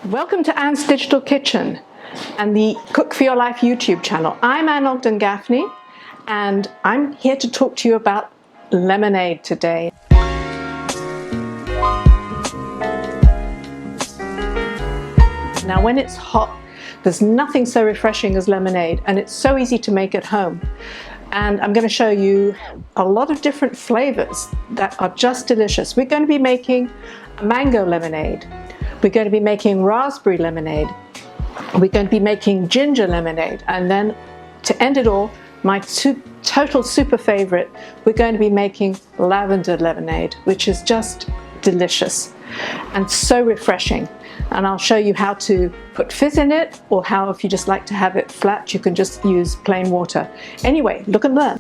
Welcome to Anne's Digital Kitchen and the Cook for Your Life YouTube channel. I'm Anne Ogden-Gaffney and I'm here to talk to you about lemonade today. Now when it's hot, there's nothing so refreshing as lemonade, and it's so easy to make at home. And I'm going to show you a lot of different flavors that are just delicious. We're going to be making a mango lemonade. We're going to be making raspberry lemonade. We're going to be making ginger lemonade. And then to end it all, my total super favorite, we're going to be making lavender lemonade, which is just delicious and so refreshing. And I'll show you how to put fizz in it, or how, if you just like to have it flat, you can just use plain water. Anyway, look and learn.